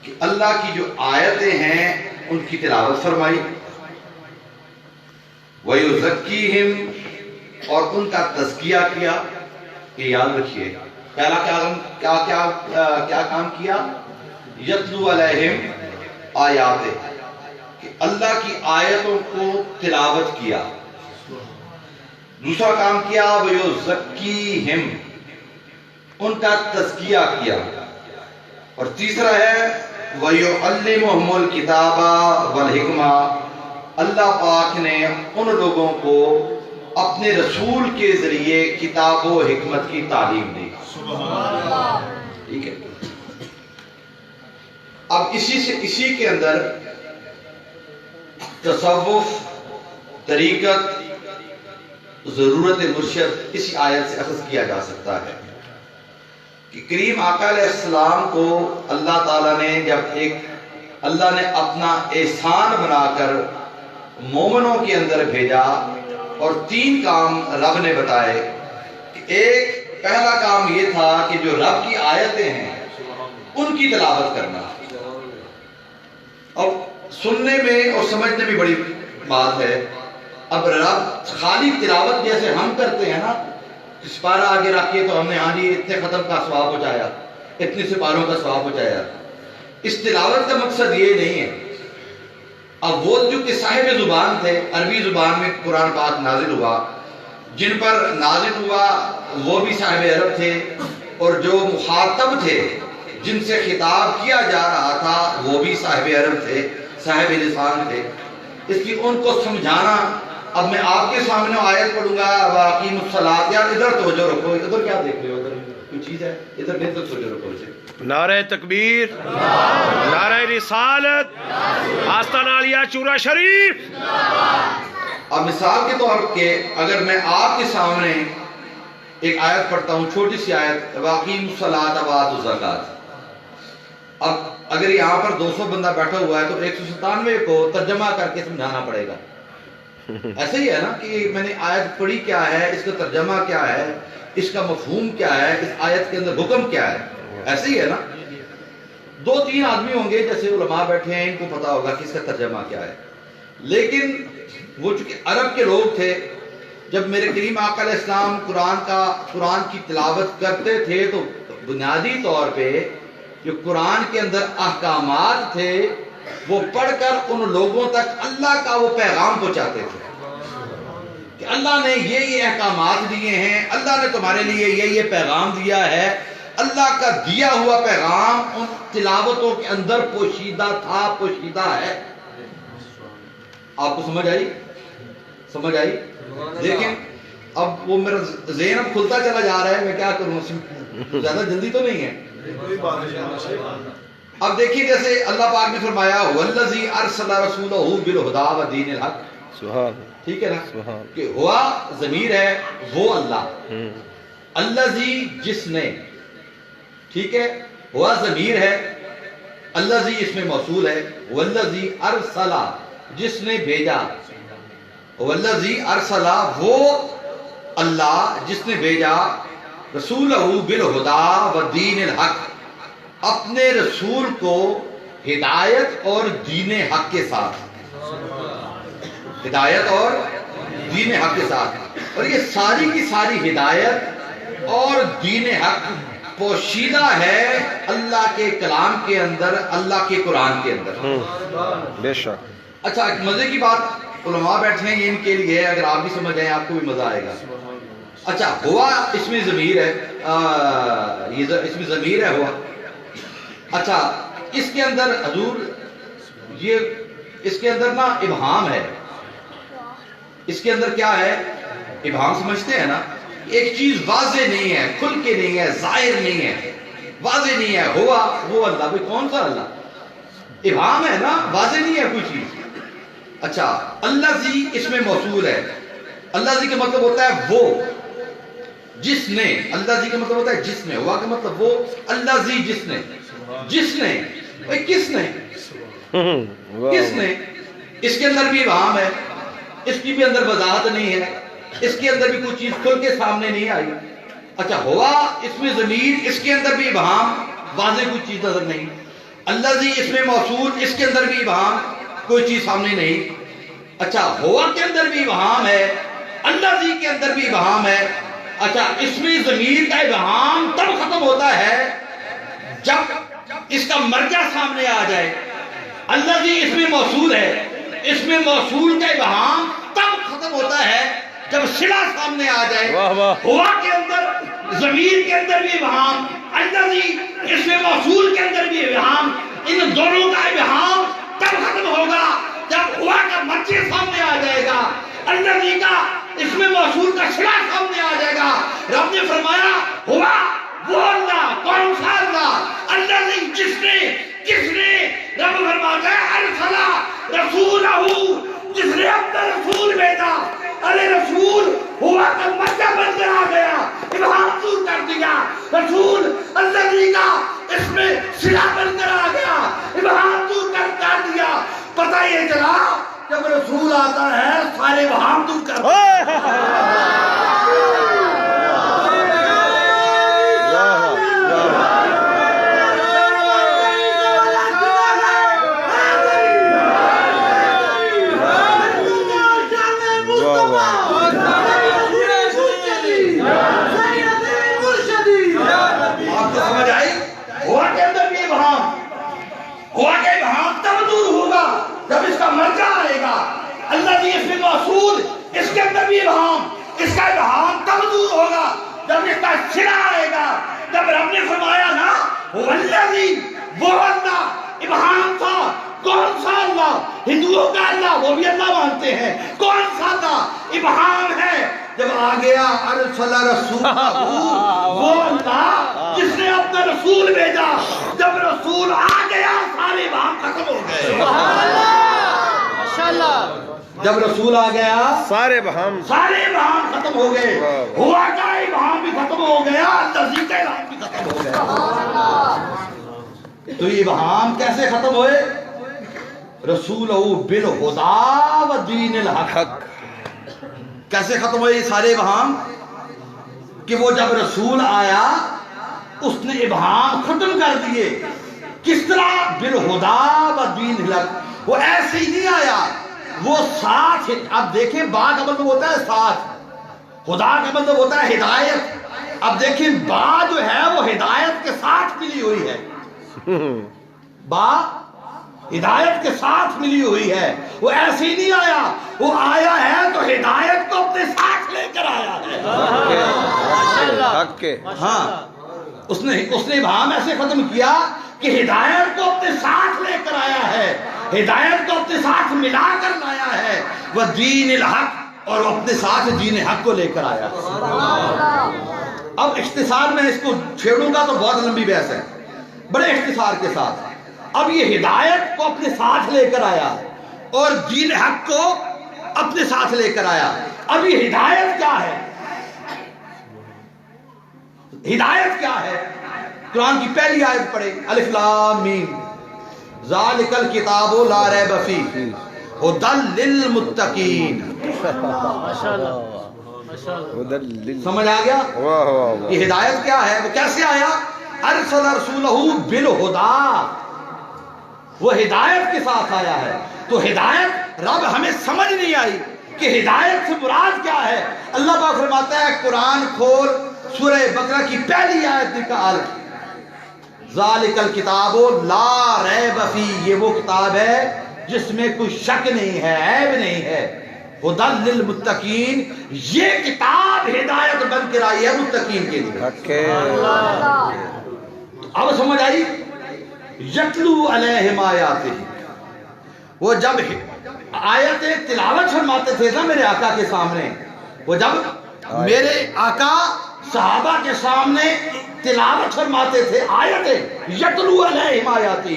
کہ اللہ کی جو آیتیں ہیں ان کی تلاوت فرمائی، وَيُزَكِّيهِمْ اور ان کا تزکیہ کیا. کہ یاد رکھیے پہلا کیا کام کیا؟ یتلو علیہم آیات، کہ اللہ کی آیتوں کو تلاوت کیا. دوسرا کام کیا وَيُزَكِّيهِمْ ان کا تزکیہ کیا. اور تیسرا ہے وَيُعَلِّمُهُمُ الْكِتَابَ وَالْحِكْمَةَ اللہ پاک نے ان لوگوں کو اپنے رسول کے ذریعے کتاب و حکمت کی تعلیم دی. ٹھیک ہے. اب اسی کے اندر تصوف، طریقت، ضرورت مرشد اسی آیت سے اخذ کیا جا سکتا ہے کہ کریم آقا علیہ السلام کو اللہ تعالیٰ نے جب اللہ نے اپنا احسان بنا کر مومنوں کے اندر بھیجا اور 3 کام رب نے بتائے. کہ ایک پہلا کام یہ تھا کہ جو رب کی آیتیں ہیں ان کی تلاوت کرنا. اور سننے میں اور سمجھنے میں بڑی بات ہے. اب رب خالی تلاوت جیسے ہم کرتے ہیں نا، سپارہ آگے رکھیے تو ہم نے ہاں جی اتنے ختم کا ثواب پہنچایا، اتنے سپاروں کا ثواب پہنچایا. اس تلاوت کا مقصد یہ نہیں ہے. اب وہ جو کہ صاحب زبان تھے، عربی زبان میں قرآن پاک نازل ہوا، جن پر نازل ہوا وہ بھی صاحب عرب تھے، اور جو مخاطب تھے جن سے خطاب کیا جا رہا تھا وہ بھی صاحب عرب تھے، صاحب لسان تھے. اس لیے ان کو سمجھانا. اب میں آپ کے سامنے آیت پڑھوں گا وَأَقِیمُوا الصَّلَاةَ، یار ادھر توجہ رکھو، ادھر کیا دیکھ رہے ہو، ادھر کوئی چیز ہے، ادھر نہیں تو توجہ رکھو. نعرہ تکبیر، نعرہ رسالت، آستانہ عالیہ چورا شریف. اب مثال کے طور پہ اگر میں آپ کے سامنے ایک آیت پڑھتا ہوں، چھوٹی سی آیت وَأَقِیمُوا الصَّلَاةَ وَآتُوا الزَّکَاةَ. اب اگر یہاں پر 200 بندہ بیٹھا ہوا ہے تو 197 کو ترجمہ کر کے سمجھانا پڑے گا. ایسے ہی ہے نا کہ میں نے آیت پڑھی کیا ہے، اس کا ترجمہ کیا ہے، اس کا مفہوم کیا ہے، اس آیت کے اندر حکم کیا ہے. ایسے ہی ہے نا. 2-3 آدمی ہوں گے جیسے علماء بیٹھے ہیں، ان کو پتا ہوگا کہ اس کا ترجمہ کیا ہے. لیکن وہ چونکہ عرب کے لوگ تھے، جب میرے کریم آقا علیہ السلام قرآن کی تلاوت کرتے تھے تو بنیادی طور پہ جو قرآن کے اندر احکامات تھے وہ پڑھ کر ان لوگوں تک اللہ کا وہ پیغام پہنچاتے تھے کہ اللہ نے یہ احکامات دیے ہیں، اللہ نے تمہارے لیے یہ پیغام دیا ہے. اللہ کا دیا ہوا پیغام ان تلاوتوں کے اندر پوشیدہ تھا، پوشیدہ ہے. آپ کو سمجھ آئی؟ دیکھیں اب وہ میرا ذہن اب کھلتا چلا جا رہا ہے، میں کیا کروں، زیادہ جلدی تو نہیں ہے. اب دیکھیے جیسے اللہ پاک نے فرمایا وَالَّذِي أَرْسَلَ رَسُولَهُ بِالْهُدَىٰ وَدِينِ الْحَقِّ. ٹھیک ہے نا، کہ ہوا ضمیر ہے وہ اللہ، الذی جس نے، ٹھیک ہے، ہوا ضمیر ہے، الذی اس میں موصول ہے، والذی ارسل جس نے بھیجا، والذی ارسل وہ اللہ جس نے بھیجا، رسولہ بالہدیٰ ودین الحق اپنے رسول کو ہدایت اور دین حق کے ساتھ، ہدایت اور دین حق کے ساتھ. اور یہ ساری کی ساری ہدایت اور دین حق پوشیدہ ہے اللہ کے کلام کے اندر، اللہ کے قرآن کے اندر. بے شک. اچھا ایک مزے کی بات، علماء بیٹھے ہیں یہ ان کے لیے، اگر آپ بھی سمجھ آئیں آپ کو بھی مزہ آئے گا. اچھا ہوا اس میں ضمیر ہے، اس میں ضمیر ہے ہوا. اچھا اس کے اندر حضور یہ اس کے اندر نا ابہام ہے. اس کے اندر کیا ہے؟ ابہام سمجھتے ہیں نا، ایک چیز واضح نہیں ہے، کھل کے نہیں ہے، ظاہر نہیں ہے، واضح نہیں ہے. ہوا وہ اللہ، بھئی کون سا اللہ؟ ابہام ہے نا، واضح نہیں ہے کوئی چیز. اچھا الذی اس میں موصول ہے. الذی کا مطلب ہوتا ہے وہ جس نے، الذی کا مطلب ہوتا ہے جس نے، ہوا کا مطلب وہ، الذی جس نے، جس نے، بھئی کس نے، کس نے. اس کے اندر بھی ابہام ہے، اس کی بھی اندر وضاحت نہیں ہے، اس کے اندر بھی کوئی چیز کھل کے سامنے نہیں آئی. اچھا ہوا اس میں ضمیر، اس کے اندر بھی ابہام، واضح کوئی چیز نظر نہیں. الذی اس میں موصول، اس کے اندر بھی ابہام، کوئی چیز سامنے نہیں. اچھا ہوا کے اندر بھی ابہام ہے، الذی کے اندر بھی ابہام ہے. اچھا اس میں ضمیر کا ابہام تب ختم ہوتا ہے جب اس کا مرجع سامنے آ جائے. الذی اس میں موصول ہے، اس میں موصول کا ابہام تب ختم ہوتا ہے جب صلہ سامنے آ جائے. ہوا کے اندر ضمیر کے اندر بھی ابہام، الذی اس میں موصول کے اندر بھی ابہام. ان دونوں کا ابہام تب ختم ہوگا جب ہوا کا مرجع سامنے آ جائے گا، الذی کا اس میں موصول کا صلہ سامنے آ جائے گا. رب نے فرمایا ہوا وہ اللہ، کون سا اللہ؟ الذی جس نے رب فرماتا ہے ارسلہ رسولہ، جس نے اپنا رسول بھیجا. ارے رسول ہوا کا مرجع بن کر آ گیا، ابہام دور کر دیا. رسول الذی کا اس میں صلہ بن کر آ گیا، ابہام دور کر دیا. پتہ یہ چلا جب رسول آتا ہے سارے ابہام دور کر اس کے اندر بھی ابہام، اس کا ابہام تب دور ہوگا جب اس کا صلہ آئے گا. جب رب نے فرمایا نا والذی، وہ اللہ، ابہام تھا. کون سا اللہ؟ ہندوؤں کا اللہ، وہ بھی اللہ مانتے ہیں. کون سا اللہ؟ ابہام ہے. جب آ گیا ارسل رسولہ، وہ اللہ جس نے اپنا رسول بھیجا. جب رسول آ گیا سارے ابہام ختم ہو گئے. جب رسول آ گیا سارے ابہام ختم ہو گئے. ہوا کا ابہام بھی ختم ہو گیا، الذی کا ابہام بھی ختم ہو گیا. تو یہ ابہام کیسے ختم ہوئے؟ رسولہ بالہدی ودین الحق. کیسے ختم ہوئے یہ سارے ابہام؟ کہ وہ جب رسول آیا اس نے ابہام ختم کر دیے. کس طرح؟ بالہدی ودین الحق. وہ ایسے ہی نہیں آیا، وہ ساتھ. اب دیکھیں با کا مطلب ہوتا ہے ساتھ، خدا کا مطلب ہوتا ہے ہدایت. اب دیکھیں با جو ہے وہ ہدایت کے ساتھ ملی ہوئی ہے. با ہدایت کے ساتھ ملی ہوئی ہے. وہ ایسے ہی نہیں آیا، وہ آیا ہے تو ہدایت کو اپنے ساتھ لے کر آیا ہے. ہاں اس نے ابہام ایسے ختم کیا کہ ہدایت کو اپنے ساتھ لے کر آیا ہے، ہدایت کو اپنے ساتھ ملا کر لایا ہے. وہ دین الحق، اور اپنے ساتھ دین حق کو لے کر آیا. اب اختصار میں اس کو چھیڑوں گا تو بہت لمبی بحث ہے، بڑے اختصار کے ساتھ. اب یہ ہدایت کو اپنے ساتھ لے کر آیا اور دین حق کو اپنے ساتھ لے کر آیا. اب یہ ہدایت کیا ہے؟ ہدایت کیا ہے؟ قرآن کی پہلی آیت پڑھیں، الف لام میم ذالک الکتاب لا ریب فیہ ھدی للمتقین. سمجھ آ گیا؟ یہ ہدایت کیا ہے؟ وہ کیسے آیا؟ ارسل رسولہ بالہدی، وہ ہدایت کے ساتھ آیا ہے. تو ہدایت رب ہمیں سمجھ نہیں آئی کہ ہدایت سے مراد کیا ہے. اللہ پاک فرماتا ہے قرآن کھول سورہ بقرہ کی پہلی آیت نکال، ذالک الکتاب لا ریب فیہ، یہ وہ کتاب ہے جس میں کوئی شک نہیں ہے، عیب نہیں ہے. ھدی للمتقین، یہ کتاب ہدایت بن کر آئی ہے متقین کے لیے. اب سمجھ آئی؟ یتلو علیہم آیاتہ، وہ جب آیتیں تلاوت فرماتے تھے نا میرے آقا کے سامنے، وہ جب میرے آقا صحابہ کے سامنے تلاوت فرماتے تھے آیتیں، یتلو علیہم آیاتہ،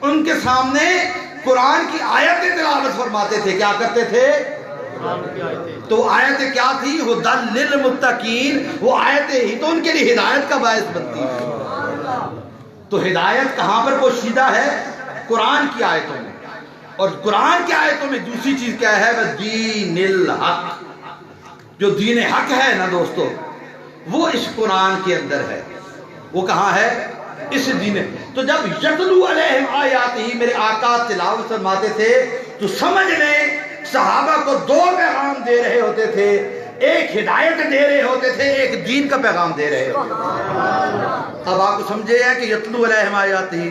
ان کے سامنے قرآن کی آیتیں تلاوت فرماتے تھے. کیا کرتے تھے؟ تو آیتیں کیا تھی؟ ھدی للمتقین. وہ آیتیں ہی تو ان کے لیے ہدایت کا باعث بنتی ہے. تو ہدایت کہاں پر پوشیدہ ہے؟ قرآن کی آیتوں میں. اور قرآن کی آیتوں میں دوسری چیز کیا ہے؟ وہ دین الحق. جو دین حق ہے نا دوستو، وہ اس قرآن کے اندر ہے. وہ کہاں ہے؟ اس دین ہے۔ تو جب یتلو علیہم آیات ہی میرے آقا تلاوت فرماتے تھے تو سمجھ لیں صحابہ کو دو پیغام دے رہے ہوتے تھے، ایک ہدایت دے رہے ہوتے تھے، ایک دین کا پیغام دے رہے ہوتے تھے۔ اب آپ کو سمجھے ہیں کہ یتلو علیہم آیات ہی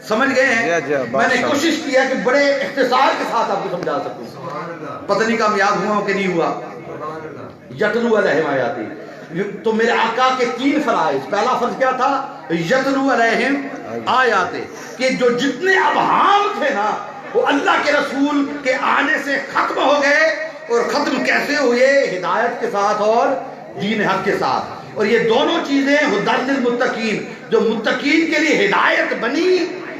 سمجھ گئے ہیں؟ میں نے کوشش کیا کہ بڑے اختصار کے ساتھ آپ کو سمجھا سکوں، پتہ نہیں کامیاب ہوا کہ نہیں ہوا۔ یتلو علیہم آیات ہی تو میرے آقا کے تین فرائض، پہلا فرض کیا تھا؟ یتلو علیہم آیات، کہ جو جتنے ابہام تھے نا وہ اللہ کے رسول کے آنے سے ختم ہو گئے، اور ختم کیسے ہوئے؟ ہدایت کے ساتھ اور دین حق کے ساتھ۔ اور یہ دونوں چیزیں ہدی للمتقین، جو متقین کے لیے ہدایت بنی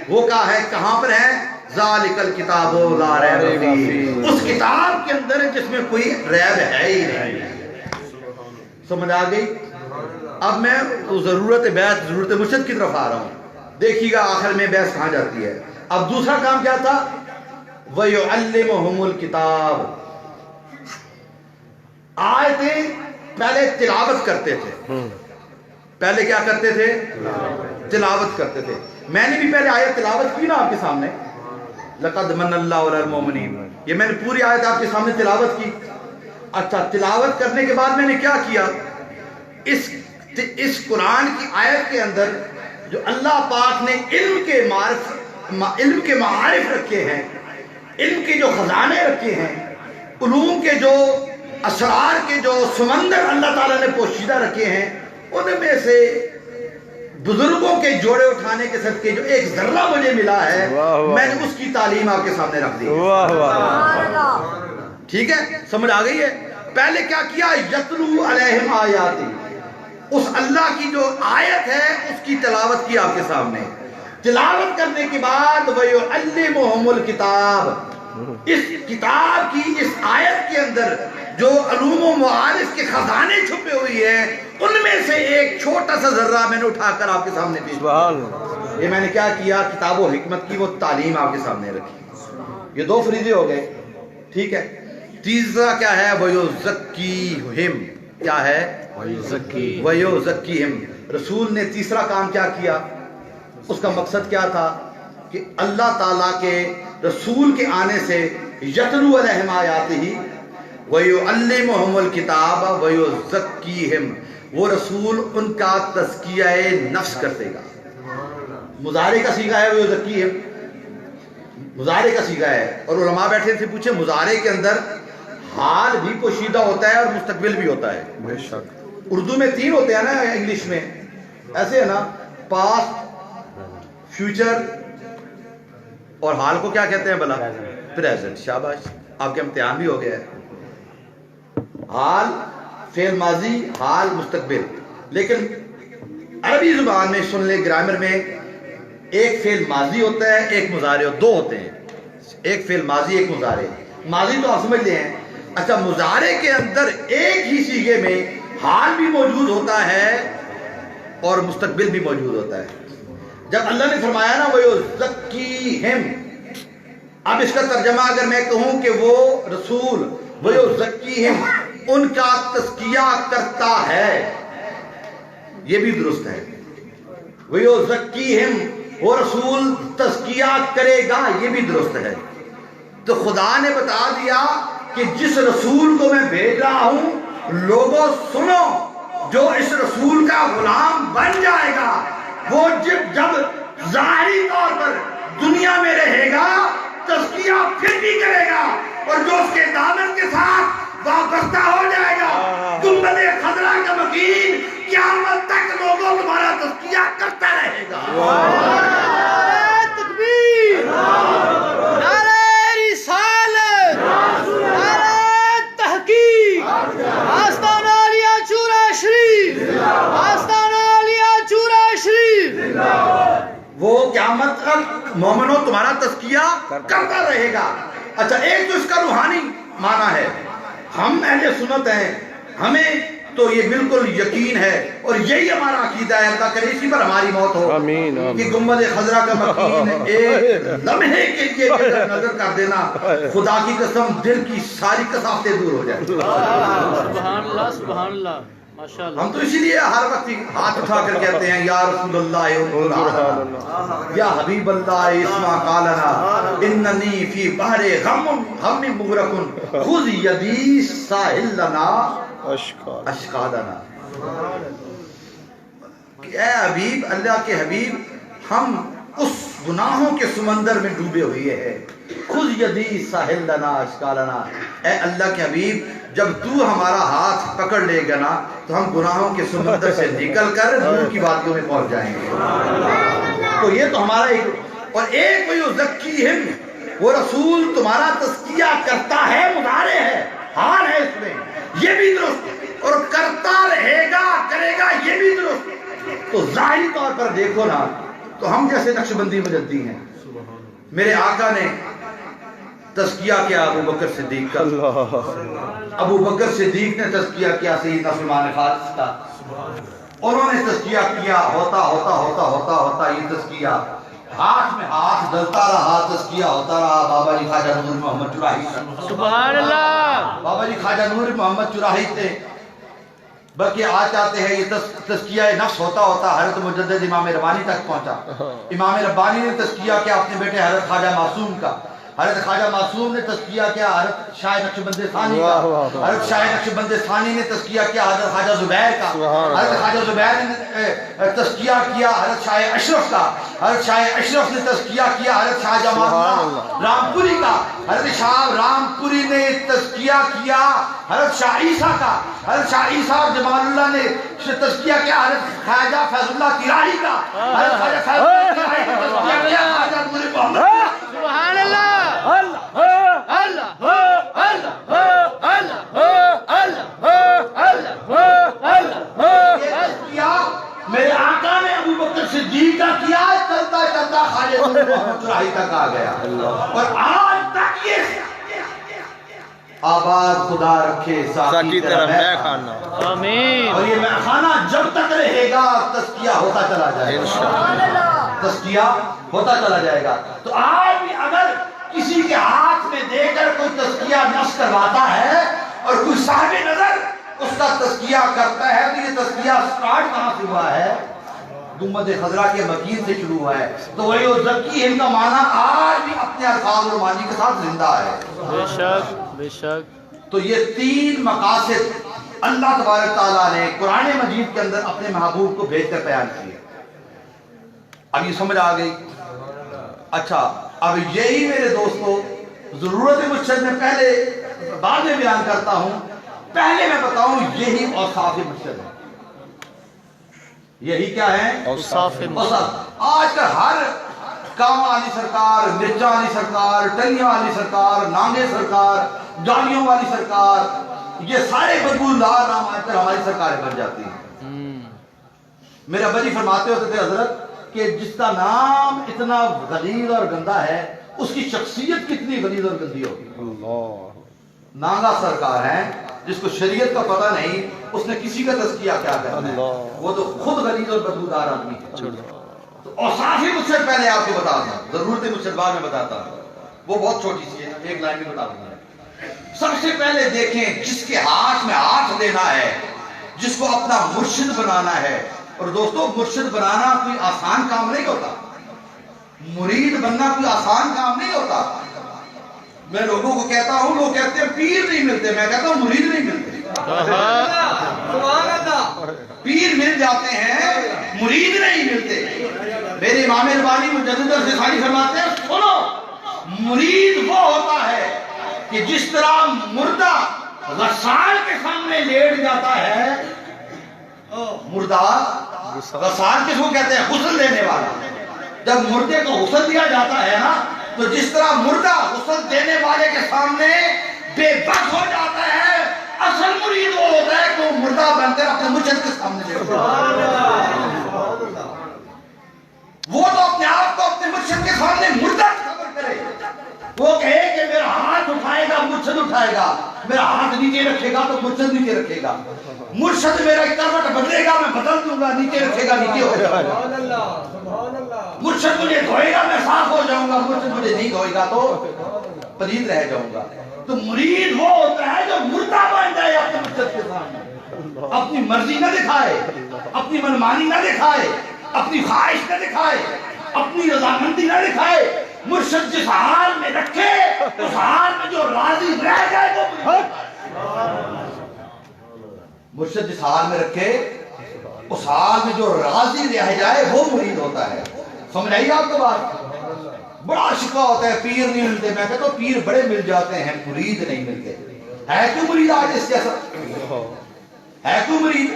وہ کہاں پر ہے؟ ذالک الکتاب لا ریب فیہ، اس کتاب کے اندر جس میں کوئی ریب ہے ہی نہیں۔ سمجھ آ گئی؟ اب میں ضرورت بیعت، ضرورت مرشد کی طرف آ رہا ہوں، دیکھیے گا آخر میں بحث کہاں جاتی ہے۔ اب دوسرا کام کیا تھا؟ وَيُعَلِّمُهُمُ الْكِتَابَ، آیتیں پہلے تلاوت کرتے تھے، پہلے کیا کرتے تھے؟ تلاوت کرتے تھے۔ میں نے بھی پہلے آیت تلاوت کی نا آپ کے سامنے، لَقَدْ مَنَّ اللَّهُ عَلَى الْمُؤْمِنِينَ، یہ میں نے پوری آیت آپ کے سامنے تلاوت کی۔ اچھا، تلاوت کرنے کے بعد میں نے کیا کیا؟ اس قرآن کی آیت کے اندر جو اللہ پاک نے علم کے معارف رکھے ہیں، علم کے جو خزانے رکھے ہیں، علوم کے جو اسرار کے جو سمندر اللہ تعالیٰ نے پوشیدہ رکھے ہیں، ان میں سے بزرگوں کے جوڑے اٹھانے کے صدقے جو ایک ذرہ مجھے ملا ہے، میں نے اس کی تعلیم آپ کے سامنے رکھ دی۔ ٹھیک ہے، سمجھ آ گئی ہے؟ پہلے کیا کیا؟ یتلو علیہم آیاتی، اس اللہ کی جو آیت ہے اس کی تلاوت کی آپ کے سامنے۔ تلاوت کرنے کے بعد وَيُعَلِّمُهُمُ الْكِتَابَ، اس کتاب کی اس آیت کے اندر جو علوم و معارف کے خزانے چھپے ہوئی ہیں، ان میں سے ایک چھوٹا سا ذرہ میں نے اٹھا کر آپ کے سامنے پیش کیا۔ یہ میں نے کیا کیا؟ کتاب و حکمت کی وہ تعلیم آپ کے سامنے رکھی۔ یہ دو فریضے ہو گئے، ٹھیک ہے۔ تیسرا کیا ہے؟ وَيُزَكِّيهِمْ، کیا ہے؟ وَيُزَكِّيهِمْ، رسول نے تیسرا کام کیا کیا؟ اس کا مقصد کیا تھا؟ کہ اللہ تعالیٰ کے رسول کے آنے سے یتلو علیہم آیاتہ وَيُعَلِّمُهُمُ الْكِتَابَ وَيُزَكِّيهِمْ، وہ رسول ان کا تزکیہ نفس کر دے گا۔ مضارع کا صیغہ ہے وَيُزَكِّيهِمْ، مضارع کا صیغہ ہے، اور علماء بیٹھے سے پوچھے مضارع کے اندر حال بھی پوشیدہ ہوتا ہے اور مستقبل بھی ہوتا ہے۔ بے شک اردو میں تین ہوتے ہیں نا، انگلش میں ایسے ہے نا، پاسٹ، فیوچر اور حال کو کیا کہتے ہیں بلا؟ پریزنٹ۔ شاباش، آپ کے امتحان بھی ہو گیا ہے۔ حال فعل ماضی، حال مستقبل۔ لیکن عربی زبان میں سن لیں، گرامر میں ایک فعل ماضی ہوتا ہے، ایک مضارع، دو ہوتے ہیں، ایک فعل ماضی، ایک مضارع۔ ماضی تو آپ سمجھ لیں ہیں۔ اچھا، مضارع کے اندر ایک ہی صیغے میں حال بھی موجود ہوتا ہے اور مستقبل بھی موجود ہوتا ہے۔ جب اللہ نے فرمایا نا وَيُزَكِّيهِمْ، اب اس کا ترجمہ اگر میں کہوں کہ وہ رسول وَيُزَكِّيهِمْ ان کا تزکیہ کرتا ہے، یہ بھی درست ہے۔ وَيُزَكِّيهِمْ، وہ رسول تزکیہ کرے گا، یہ بھی درست ہے۔ تو خدا نے بتا دیا کہ جس رسول کو میں بھیج رہا ہوں، لوگوں سنو، جو اس رسول کا غلام بن جائے گا، وہ جب ظاہری طور پر دنیا میں رہے گا تزکیہ پھر بھی کرے گا، اور جو اس کے دامن کے ساتھ وابستہ ہو جائے گا، گنبد خضرا کا مکین، قیامت تک لوگوں تمہارا تزکیہ کرتا رہے گا۔ نعرہ تکبیر، نعرہ رسالت، نعرہ تحقیق، آستانہ عالیہ چورا شریف، آستانہ عالیہ چورا شریف۔ وہ قیامت تک مومنوں تمہارا تزکیہ کرتا رہے گا۔ اچھا، ایک تو اس کا روحانی معنی ہے، ہم اہل سنت ہیں، ہمیں تو یہ بالکل یقین ہے اور یہی ہمارا عقیدہ ہے، اللہ کرے اسی پر ہماری موت ہو، آمین آمین۔ کہ گنبد خضرا کا مکین ایک لمحے کے لیے نظر کر دینا، خدا کی قسم دل کی ساری کثافتیں دور ہو جائیں۔ سبحان اللہ، سبحان اللہ۔ ماشاءاللہ. ہم تو اسی لیے ہر وقت ہاتھ اٹھا کر کہتے ہیں یا رسول اللہ انظر یا حبیب اللہ اسمع قالنا اننی فی بحر غم مغرق خذ یدی ساحل لنا اشقالنا. اے حبیب، اللہ کے حبیب، ہم اس گناہوں کے سمندر میں ڈوبے ہوئے ہیں. خذ یدی ساحل لنا اشقالنا. اے اللہ کے حبیب، جب تو ہمارا ہاتھ پکڑ لے گا نا تو ہم گناہوں کے سمندر سے نکل کر نور کی وادیوں میں پہنچ جائیں گے. تو یہ تو ہمارا ایک، اور ایک وہ یزکیہم، وہ رسول تمہارا تزکیہ کرتا ہے، مضارع ہے، حال ہے اس میں، یہ بھی درست، اور کرتا رہے گا، کرے گا، یہ بھی درست. تو ظاہری طور پر دیکھو نا تو ہم جیسے نقشبندی مجدی ہیں. میرے آقا نے تزکیہ کیا ابو بکر صدیق کا. ابو بکر صدیق نے تزکیہ کیا سیدنا سلمان فارس کا. انہوں نے تزکیہ کیا، ہوتا ہوتا ہوتا ہوتا ہوتا یہ تزکیہ ہاتھ میں ہاتھ ڈلتا رہا، تزکیہ ہوتا رہا. بابا جی خواجہ نور محمد چراہی، سبحان اللہ. بابا جی خواجہ نور محمد چراہی تھے، بلکہ آج چاہتے ہیں یہ تزکیہ نفس ہوتا ہوتا حضرت مجدد امام ربانی تک پہنچا. امام ربانی نے تزکیہ کیا اپنے بیٹے حضرت خواجہ معصوم کا. حضرت خواجہ معصوم نے تزکیہ کیا حضرت شاہ نقشبند ثانی کا. حضرت شاہ نقشبند ثانی نے تزکیہ کیا حضرت خواجہ زبیر کا. حضرت خواجہ زبیر نے تزکیہ کیا حضرت شاہ اشرف کا. حضرت شاہ اشرف نے تزکیہ کیا حضرت شاہ جمال رامپوری کا. حضرت شاہ رامپوری نے تزکیہ کیا حضرت شاہ عیسیٰ کا. حضرت شاہ عیسیٰ جمال اللہ نے تزکیہ کیا حضرت خواجہ فیض اللہ تراہی کا. حضرت خواجہ فیض اللہ تراہی نے تزکیہ کیا خواجہ نور محمد. سبحان اللہ. میرے آقا نے ابو بکر صدیق کا کیا، چلتا چلتا خواجہ نور محمد چراہی تک آ گیا. اور آج تک یہ آباد خدا رکھے ساقی طرح میں خانہ. آمین. اور یہ میں خانہ جب تک رہے گا تزکیہ ہوتا چلا جائے گا، تزکیہ ہوتا چلا جائے گا. تو آج بھی اگر کسی کے ہاتھ میں دے کر کوئی تزکیہ نفس کرواتا ہے اور کوئی صاحب نظر اس کا تزکیہ کرتا ہے تو یہ تزکیہ سٹارٹ کہاں سے ہوا ہے؟ گنبد خضرا کے مکین سے شروع ہوا ہے. تو وہی زکی کا معنی آج بھی اپنے الفاظ اور معنی کے ساتھ زندہ ہے. بے شک بے شک. تو یہ تین مقاصد اللہ تبارک تعالیٰ نے قرآن مجید کے اندر اپنے محبوب کو بھیج کر بیان کیے. اب یہ سمجھ آ گئی. اچھا اب یہی میرے دوستو ضرورت مرشد میں پہلے بعد میں بیان کرتا ہوں، پہلے میں بتاؤں یہی اوصاف مرشد ہے. یہی کیا ہے؟ اوصاف مرشد. آج کل ہر کاواں والی سرکار، مرچاں والی سرکار، ٹلیاں والی سرکار، نانگے سرکار، ڈالیوں والی سرکار، یہ سارے بدبودار نام آج کل ہماری سرکاریں بن جاتی ہیں. میرے ابا جی فرماتے ہوتے تھے حضرت کہ جس کا نام اتنا غلیظ اور گندا ہے اس کی شخصیت کتنی غلیظ اور گندی ہوگی. نانگا سرکار ہیں جس کو شریعت کا پتہ نہیں، اس نے کسی کا تزکیہ کیا کرنا ہے، وہ تو خود غلیظ اور بدبودار آدمی ہے. تو اوصاف مرشد پہلے آپ کو بتا دوں، ضرورت مرشد بعد میں بتاتا ہوں، وہ بہت چھوٹی سی ہے، ایک لائن میں بتا دوں گا. سب سے پہلے دیکھیں جس کے ہاتھ میں ہاتھ دینا ہے، جس کو اپنا مرشد بنانا ہے. اور دوستو مرشد بنانا کوئی آسان کام نہیں ہوتا، مرید بننا کوئی آسان کام نہیں ہوتا. میں لوگوں کو کہتا ہوں، لوگ کہتے ہیں پیر نہیں ملتے، میں کہتا ہوں مرید نہیں ملتے. پیر مل جاتے ہیں، مرید نہیں ملتے. میرے امام ربانی مجدد الفسانی فرماتے ہیں سنو، مرید وہ ہوتا ہے کہ جس طرح مردہ غسال کے سامنے لیٹ جاتا ہے، مردہ غسال کس کو کہتے ہیں؟ غسل دینے والا. جب مردے کو غسل دیا جاتا ہے نا تو جس طرح مردہ غسل دینے والے کے سامنے بے بس ہو جاتا ہے، اصل مرید وہ ہوتا ہے کہ وہ مردہ بن کر اپنے مرشد کے سامنے لیٹ جاتا ہے. وہ تو اپنے آپ کو اپنے مرشد کے سامنے مردہ خبر کرے، وہ کہے کہ میرا ہاتھ اٹھائے گا مرشد اٹھائے گا، میرا ہاتھ نیچے رکھے گا تو مرشد نیچے رکھے گا، مرشد میرا کروٹ بدلے گا میں بدل دوں گا، نیچے رکھے گا نیچے ہو جائے گا. مرشد مجھے دھوئے گا میں صاف ہو جاؤں گا، مرشد مجھے نہیں دھوئے گا تو پلید رہ جاؤں گا. تو مرید وہ ہوتا ہے جو مردہ بن جائے اپنے مرشد کے سامنے. اپنی مرضی نہ دکھائے، اپنی منمانی نہ دکھائے، اپنی خواہش نہ دکھائے، اپنی رضامندی نہ دکھائے. مرشد جس حال میں رکھے اس حال میں جو راضی رہ جائے وہ مرید ہوتا ہے. مرشد جس حال میں رکھے اس حال میں جو راضی رہ جائے وہ مرید ہوتا ہے. سمجھ آئی آپ کو بات؟ بڑا شکوہ ہوتا ہے پیر نہیں ملتے. میں کہتا ہوں پیر بڑے مل جاتے ہیں، مرید نہیں ملتے. ہے کیوں مرید آج اس جیسا؟ ہے کیوں مرید؟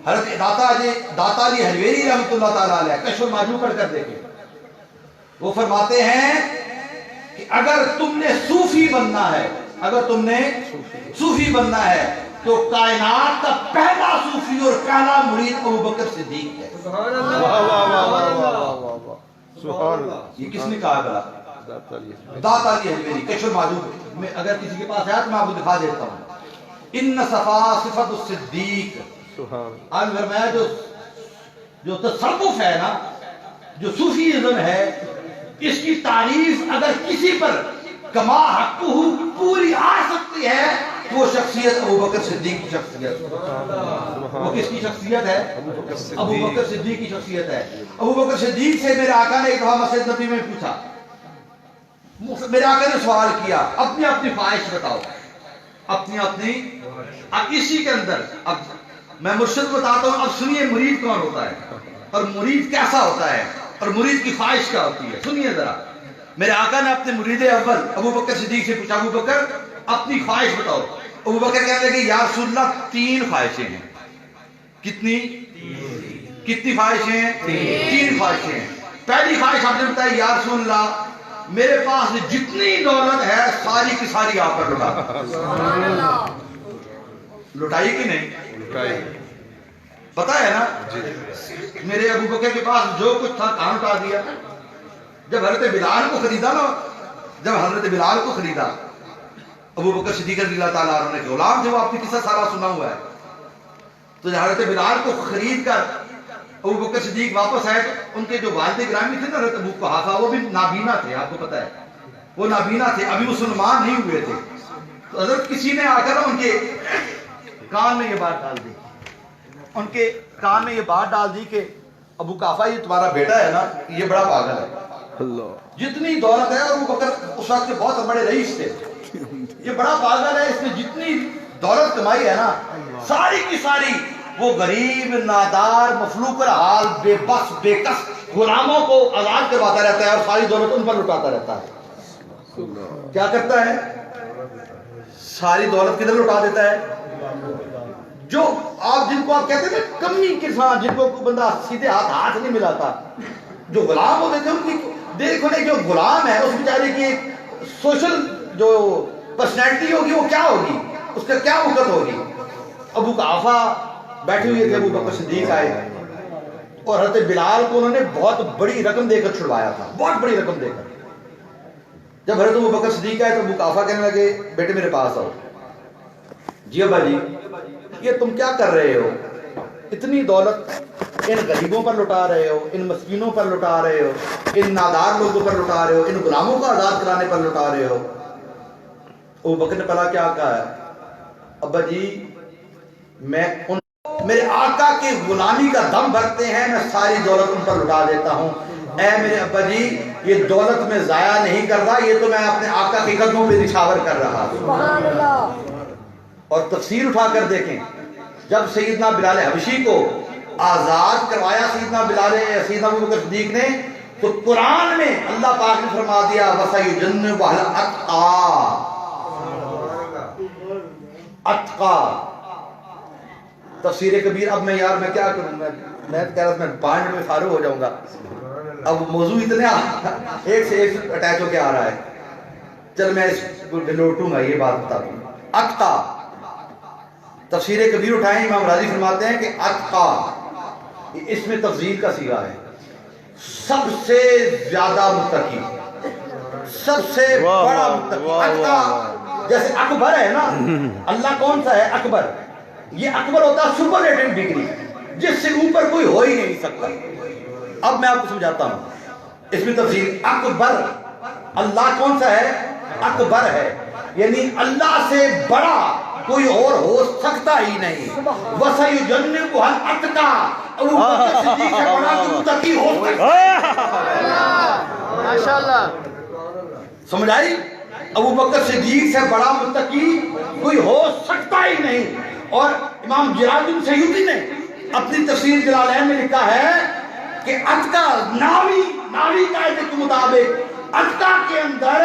حضرت داتا علی حجویری رحمۃ اللہ تعالیٰ علیہ کشف المعجوب پڑھ کر دیکھیں. وہ فرماتے ہیں کہ اگر تم نے صوفی بننا ہے، اگر تم نے صوفی بننا ہے تو کائنات کا پہلا صوفی اور پہلا مرید ابوبکر صدیق ہے. یہ کس نے کہا بلا؟ داتا علی حجویری کشف المعجوب میں. اگر کسی کے پاس ہے تو میں آپ کو دکھا دیتا ہوں. ان صفا صفت الصدیق. آج فرمایا جو تصوف ہے نا، جو صوفیزم ہے، اس کی تعریف اگر کسی پر کما حقہ پوری آ سکتی ہے وہ شخصیت ابوبکر صدیق کی شخصیت. وہ کس کی شخصیت ہے؟ ابوبکر صدیق کی شخصیت ہے. ابوبکر صدیق سے میرے آقا نے ایک دفعہ مسجد نبی میں پوچھا. میرے آقا نے سوال کیا اپنی اپنی خواہش بتاؤ، اپنی اپنی. اب اسی کے اندر اب میں مرشد بتاتا ہوں. اب سنیے مرید کون ہوتا ہے اور مرید کیسا ہوتا ہے اور مرید کی خواہش کیا ہوتی ہے. سنیے ذرا. میرے آقا نے اپنے مرید اول ابوبکر صدیق سے پوچھا ابوبکر اپنی خواہش بتاؤ. ابوبکر کہنے لگے یا رسول اللہ 3 خواہشیں ہیں. کتنی خواہشیں ہیں؟ 3 خواہشیں ہیں. پہلی خواہش آپ نے بتائی یا رسول اللہ میرے پاس جتنی دولت ہے ساری کی ساری آپ پر لٹا. لٹائی کہ نہیں؟ پتا ہے نا میرے ابوبکر کے پاس جو کچھ تھا کہاں لٹا دیا. جب حضرت بلال کو خریدا نا، جب حضرت بلال کو خریدا ابوبکر صدیق رضی اللہ تعالیٰ عنہ نے، غلام تھے وہ، آپ نے قصہ سارا سنا ہوا ہے. تو جب حضرت بلال کو خرید کر ابوبکر صدیق واپس آئے تو ان کے جو والد گرامی تھے نا حضرت ابو قحافہ، وہ بھی نابینا تھے. آپ کو پتا ہے وہ نابینا تھے، ابھی مسلمان نہیں ہوئے تھے. تو حضرت کسی نے آ کر ان کے کان میں یہ بات ڈال دی، ان کے کان میں یہ بات ڈال دی کہ ابو قحافہ یہ تمہارا بیٹا ہے نا یہ بڑا پاگل ہے. جتنی دولت ہے، اور وہ بکر اس وقت کے بہت بڑے رئیس تھے، یہ بڑا پاگل ہے، اس نے جتنی دولت کمائی ہے نا ساری کی ساری وہ غریب، نادار، مفلوق الحال، بے بس، بے کس غلاموں کو آزاد کرواتا رہتا ہے اور ساری دولت ان پر لٹاتا رہتا ہے. کیا کرتا ہے؟ ساری دولت کدھر لٹا دیتا ہے؟ جو آپ جن کو آپ کہتے ہیں کمی کسان، جن کو بندہ سیدھے ہاتھ نہیں ملاتا، جو غلام ہوتے تھے ان کی دیکھو جو غلام ہے اس بیچارے کی ایک سوشل جو پرسنالٹی ہوگی وہ کیا ہوگی، اس کا کیا وقت ہوگی. ابو قحافہ بیٹھے ہوئے تھے، ابو بکر صدیق آئے اور حضرت بلال کو انہوں نے بہت بڑی رقم دے کر چھڑوایا تھا، بہت بڑی رقم دے کر. جب حضرت ابو بکر صدیق آئے تو ابو قحافہ کہنے لگے بیٹے میرے پاس آؤ. جی ابا جی یہ تم کیا کر رہے ہو؟ اتنی دولت ان غریبوں پر لٹا رہے ہو، ان مسکینوں پر لٹا رہے ہو، ان نادار لوگوں پر لٹا رہے ہو، ان غلاموں کو آزاد کرانے پر لٹا رہے ہو. ابو بکر نے پہلا کیا کہا ہے؟ ابا جی میں ان میرے آقا کی غلامی کا دم بھرتے ہیں، میں ساری دولت ان پر لٹا دیتا ہوں. اے میرے ابا جی یہ دولت میں ضائع نہیں کر رہا، یہ تو میں اپنے آقا کے قدموں پہ نچھاور کر رہا ہوں. اور تفسیر اٹھا کر دیکھیں، جب سیدنا بلال حبشی کو آزاد کروایا سیدنا ابو بکر صدیق نے، تو قرآن میں اللہ پاک نے فرما دیا وَسَيُجَنِّبُهَا الْأَتْقَى. اتقا تفسیر کبیر. اب میں یار میں کیا کروں، میں کہہ رہا میں بانڈ میں فارغ ہو جاؤں گا. اب موضوع اتنے ایک سے ایک اٹیچ ہو کے آ رہا ہے. چل میں اس کو لوٹوں گا، یہ بات بتا دوں. اتقا تفسیر کبیر اٹھائیں، امام راضی فرماتے ہیں کہ اتقا اس میں تفضیل کا صیغہ ہے، سب سے زیادہ متقی، سب سے بڑا متقی. اتقا جیسے اکبر ہے نا، اللہ کون سا ہے؟ اکبر. یہ اکبر ہوتا ہے سپرلیٹو ڈگری، جس سے اوپر کوئی ہو ہی نہیں سکتا. اب میں آپ کو سمجھاتا ہوں اس میں تفصیل. اکبر اللہ کون سا ہے؟ اکبر ہے، یعنی اللہ سے بڑا کوئی اور ہو سکتا ہی نہیں. وَسَيُجَنِّبُهَا الْأَتْقَى ابو بکر صدیق سے بڑا کوئی متقی ہو سکتا ہے؟ ماشاءاللہ. سمجھ آئی؟ ابو بکر صدیق سے بڑا متقی کوئی ہو سکتا ہی نہیں. اور امام جلال الدین سیوطی نے اپنی تفسیر جلالین میں لکھا ہے کہ اتقا ناوی قاعدے کے مطابق اتقا کے اندر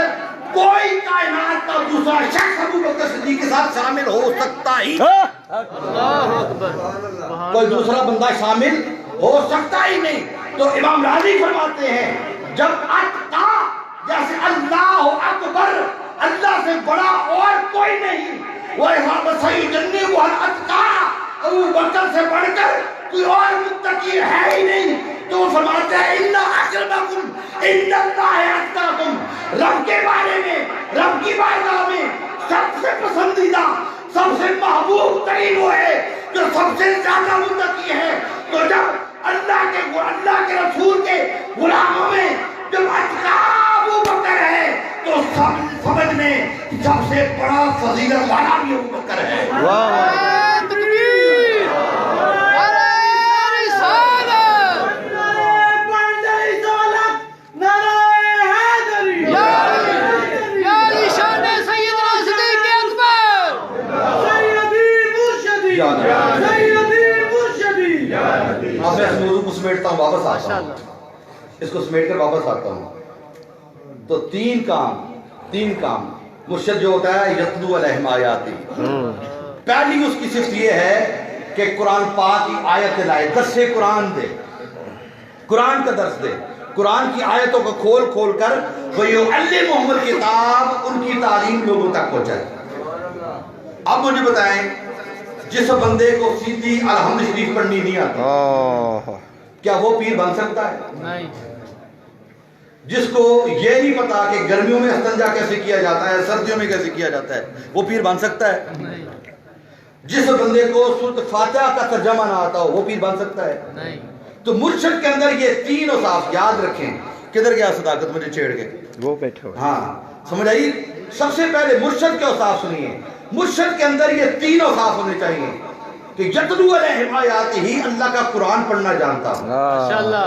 کوئی کائنات کا دوسرا شخص ابو بکر صدیق کے ساتھ شامل ہو سکتا ہی اللہ اکبر. کوئی دوسرا بندہ شامل ہو سکتا ہی نہیں. تو امام راضی فرماتے ہیں جب اتقا جیسے اللہ اکبر اللہ سے بڑا اور کوئی نہیں وَسَيُجَنِّبُهَا الْأَتْقَى ابو بکر سے بڑھ کر کوئی اور متقی ہے ہی نہیں. تو فرماتے ہیں اِنَّ أَكْرَمَكُمْ عِندَ اللَّهِ أَتْقَاكُمْ. رب کے بارے میں رب کی بارگاہ میں سب سے پسندیدہ سب سے محبوب ترین وہ ہے جو سب سے زیادہ متقی ہے. تو جب اللہ کے رسول کے غلاموں میں جب اتقا ابو بکر ہے تو سمجھ میں سب سے بڑا فضیلت والا بھی ابو بکر ہے. تکبیر. نعرہ رسالت. یا علی شان سیدنا صدیق اکبر. اب میں اس موضوع کو سمیٹتا ہوں واپس آتا ہوں اس کو سمیٹ کر واپس آتا ہوں. تو تین کام مرشد جو ہوتا ہے یتلو علیہم آیاتی. پہلی اس کی صفت یہ ہے کہ قرآن پاک کی آیت لائے درس قرآن دے قرآن کا درس دے قرآن کی آیتوں کو کھول کر وَيُعَلِّمُهُمُ الْكِتَابَ ان کی تعلیم لوگوں تک پہنچائے. اب مجھے بتائیں جس بندے کو سیدھی الحمد شریف پڑھنی نہیں آتی کیا وہ پیر بن سکتا ہے؟ نہیں. جس کو یہ نہیں پتا کہ گرمیوں میں استنجا کیسے کیا جاتا ہے سردیوں میں کیسے کیا جاتا ہے وہ پیر بن سکتا ہے؟ نہیں. جس بندے کو سورۃ فاتحہ کا ترجمہ نہ آتا ہو وہ پیر بن سکتا ہے؟ نہیں. تو مرشد کے اندر یہ تین اوصاف یاد رکھیں. کدھر گیا صداقت مجھے چھیڑ کے؟ وہ بیٹھے ہوئے. ہاں سمجھ آئی. سب سے پہلے مرشد کے اوصاف سنیے. مرشد کے اندر یہ تین اوصاف ہونے چاہیے کہ یتلو علیہم آیاتہ اللہ کا قرآن پڑھنا جانتا ہوں. ماشاءاللہ.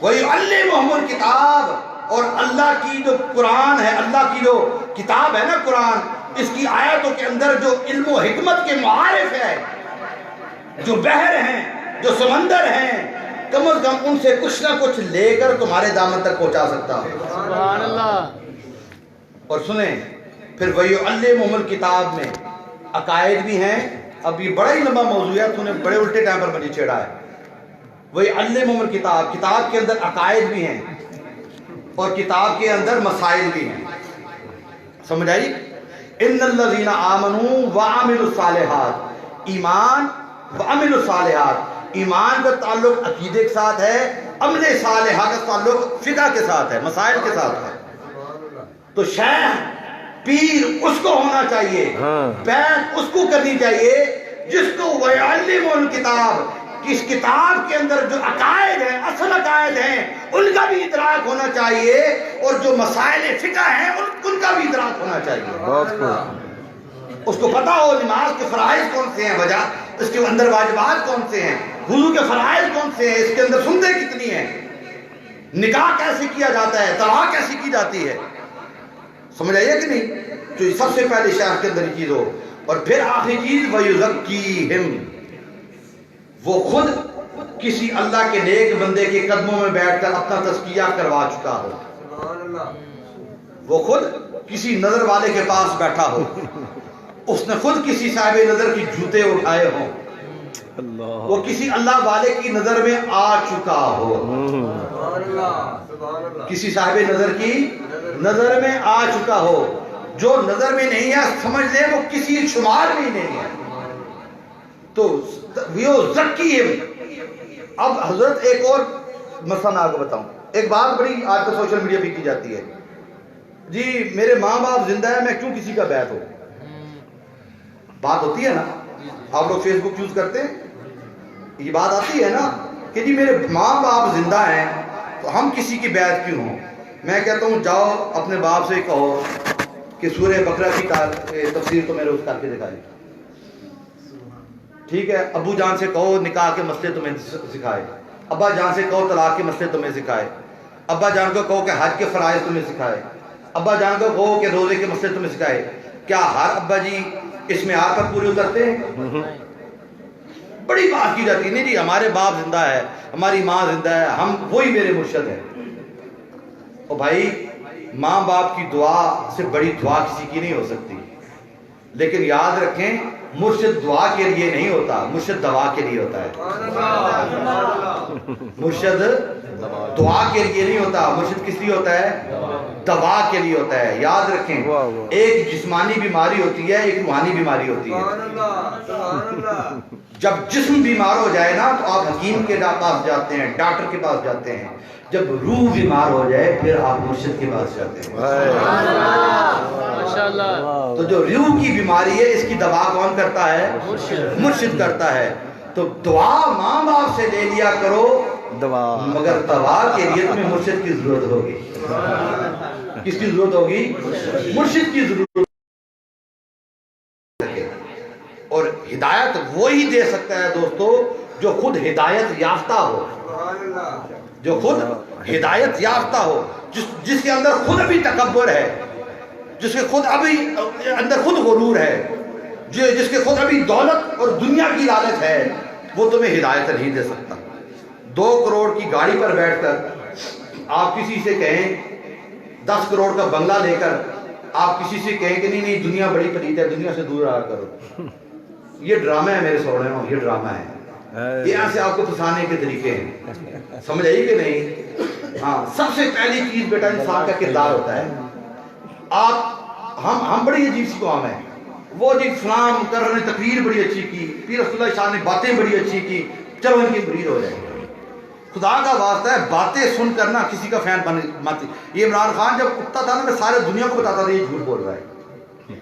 وَيُعَلِّمُهُمُ الْكِتَابَ اور اللہ کی جو قرآن ہے اللہ کی جو کتاب ہے نا قرآن اس کی آیتوں کے اندر جو علم و حکمت کے معارف ہے جو بحر ہیں جو سمندر ہیں کم از کم ان سے کچھ نہ کچھ لے کر تمہارے دامن تک پہنچا سکتا ہے. سبحان اللہ. اور سنیں پھر وَيُعَلِّمُهُمُ الْكِتاب میں عقائد بھی ہیں. اب یہ بڑا ہی لمبا موضوع ہے تو نے بڑے الٹے ٹائم پر مجھے چھیڑا ہے. وَيُعَلِّمُهُمُ الْكِتاب کتاب کے اندر عقائد بھی ہیں اور کتاب کے اندر مسائل بھی ہیں. سمجھ آئی. ان الذین آمنوا وعملوا الصالحات ایمان وعملوا الصالحات ایمان کا تعلق عقیدے کے ساتھ ہے عمل صالحہ کا تعلق فقہ کے ساتھ ہے مسائل کے ساتھ ہے. تو شیخ پیر اس کو ہونا چاہیے بیعت اس کو کرنی چاہیے جس کو وَيُعَلِّمُ الْكِتاب اس کتاب کے اندر جو عقائد ہیں اصل عقائد ہیں ان کا بھی ادراک ہونا چاہیے اور جو مسائل فقہ ہیں ان کا بھی ادراک ہونا چاہیے. اس کو پتا ہو نماز کے فرائض کون سے ہیں وجہ اس کے اندر واجبات کون سے ہیں وضو کے فرائض کون سے ہیں اس کے اندر سنتیں کتنی ہیں نکاح کیسے کیا جاتا ہے طلاق کیسے کی جاتی ہے. سمجھ آئیے کہ نہیں. تو سب سے پہلے شیخ کے اندر یہ چیز ہو. اور پھر آخری چیز وَيُزَكِّيهِمْ وہ خود کسی اللہ کے نیک بندے کے قدموں میں بیٹھ کر اپنا تزکیہ کروا چکا ہو. وہ خود کسی نظر والے کے پاس بیٹھا ہو اس نے خود کسی صاحب نظر کی جوتے اٹھائے ہوں وہ کسی اللہ والے کی نظر میں آ چکا ہو کسی صاحب نظر کی نظر میں آ چکا ہو. جو نظر میں نہیں ہے سمجھ لیں وہ کسی شمار میں نہیں ہے. تو اب حضرت ایک اور مسئلہ آپ کو بتاؤں. ایک بات بڑی آج کل سوشل میڈیا پہ کی جاتی ہے جی میرے ماں باپ زندہ ہے میں کیوں کسی کا بیعت ہو. بات ہوتی ہے نا آپ لوگ فیس بک یوز کرتے ہیں یہ بات آتی ہے نا کہ جی میرے ماں باپ زندہ ہیں تو ہم کسی کی بیعت کیوں ہوں. میں کہتا ہوں جاؤ اپنے باپ سے کہو کہ سورہ بقرہ کی تفسیر تو میرے اس کر کے دکھا دی. ٹھیک ہے, ابو جان سے کہو نکاح کے مسئلے تمہیں سکھائے, ابا جان سے کہو طلاق کے مسئلے تمہیں سکھائے, ابا جان کو کہو کہ حج کے فرائض تمہیں سکھائے, ابا جان کو کہو کہ روزے کے مسئلے تمہیں سکھائے. کیا ہر ابا جی اس معیار پر پورے اترتے ہیں؟ بڑی بات کی جاتی ہے, نہیں جی ہمارے باپ زندہ ہے, ہماری ماں زندہ ہے, ہم وہی میرے مرشد ہیں. اور بھائی ماں باپ کی دعا سے بڑی دعا کسی کی نہیں ہو سکتی, لیکن یاد رکھیں مرشد دعا کے لیے نہیں ہوتا, مرشد دوا کے لیے ہوتا ہے. مرشد دعا کے لیے نہیں ہوتا, مرشد کس لیے ہوتا ہے؟ دوا کے لیے ہوتا ہے. یاد رکھیں ایک جسمانی بیماری ہوتی ہے, ایک روحانی بیماری ہوتی ہے. جب جسم بیمار ہو جائے نا تو آپ حکیم کے پاس جاتے ہیں, ڈاکٹر کے پاس جاتے ہیں. جب روح بیمار ہو جائے پھر آپ مرشد کے پاس جاتے ہیں. تو جو روح کی بیماری ہے اس کی دوا کون کرتا ہے؟ مرشد کرتا ہے. تو دعا ماں باپ سے لے لیا کرو, مگر دوا کے لیے تمہیں مرشد کی ضرورت ہوگی. کس کی ضرورت ہوگی؟ مرشد کی ضرورت. اور ہدایت وہی دے سکتا ہے دوستو جو خود ہدایت یافتہ ہو, جو خود ہدایت یافتہ ہو, جس کے اندر خود ابھی تکبر ہے, جس کے خود ابھی اندر خود غرور ہے, جس کے خود ابھی دولت اور دنیا کی لالچ ہے, وہ تمہیں ہدایت نہیں دے سکتا. 2 کروڑ کی گاڑی پر بیٹھ کر آپ کسی سے کہیں 10 کروڑ کا بنگلہ لے کر آپ کسی سے کہیں کہ نہیں دنیا بڑی پلیت ہے, دنیا سے دور رہا کرو, یہ ڈرامہ ہے میرے سوڑے ہوں, یہ ڈرامہ ہے. یہاں سے آپ کو پھنسانے کے طریقے ہیں, سمجھ آئی کہ نہیں؟ ہاں, سب سے پہلی چیز بیٹا انسان کا کردار ہوتا ہے. ہم بڑی عجیب سی قوم ہیں, وہ جی فلاں مقرر نے تقریر بڑی اچھی کی, پیر رسول اللہ شاہ نے باتیں بڑی اچھی کی, چلو ان کی مرید ہو جائے. خدا کا واسطہ ہے باتیں سن کرنا کسی کا فین بن مت. یہ عمران خان جب اٹھتا تھا نا میں سارے دنیا کو بتاتا تھا یہ جھوٹ بول رہا ہے,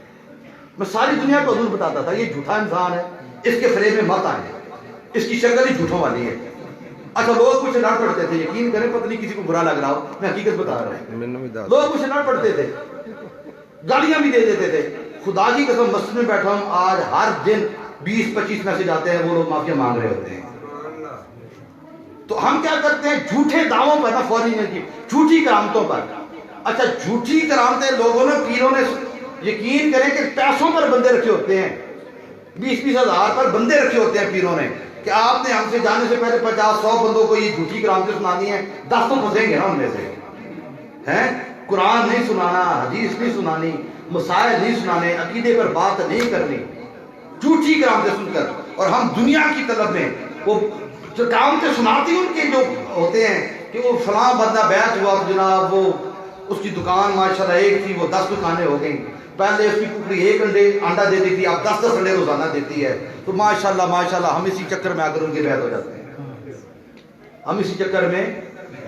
میں ساری دنیا کو حضور بتاتا تھا یہ جھوٹا انسان ہے, اس کے فریب میں مت آئے, اس کی شکل ہی جھوٹوں والی ہے. اچھا لوگ مجھ سے لڑ پڑتے تھے, یقین کریں پتہ نہیں کسی کو برا لگ رہا ہو, میں حقیقت بتا رہا ہوں. لوگ مجھ سے لڑ پڑتے تھے, گالیاں بھی دے دیتے تھے. خدا کی قسم مسجد میں بیٹھا ہوں آج ہر دن 20-25 میسج آتے ہیں, وہ لوگ معافیا مانگ رہے ہوتے ہیں. تو ہم کیا کرتے ہیں جھوٹے دعووں پر, نا فوری کی جھوٹی کرامتوں پر. اچھا جھوٹی کرامتیں لوگوں نے, پیروں نے, یقین کریں کہ پیسوں پر بندے رکھے ہوتے ہیں, 20-20 ہزار پر بندے رکھے ہوتے ہیں پیروں نے, کہ آپ نے ہم سے جانے سے پہلے 50-100 بندوں کو یہ جھوٹی کرامتیں سنانی ہیں, 10 تو پھنسیں گے نا ان میں سے. ہیں قرآن نہیں سنانا, حدیث نہیں سنانی, مسائل نہیں سنانے, عقیدے پر بات نہیں کرنی, جھوٹی کرامتیں سن کر. اور ہم دنیا کی طلب میں وہ جو کرامتیں سناتی ان کے جو ہوتے ہیں کہ وہ فلاں بندہ بیعت ہوا جناب, وہ اس کی دکان ماشاءاللہ ایک تھی وہ 10 دکانیں ہو گئیں, پہلے اس کی ککڑی 1 انڈا دیتی تھی, اب 10-10 انڈے روزانہ دیتی ہے. تو ماشاءاللہ ہم اسی چکر میں آ کر ان کے بیعت ہو جاتے ہیں, ہم اسی چکر میں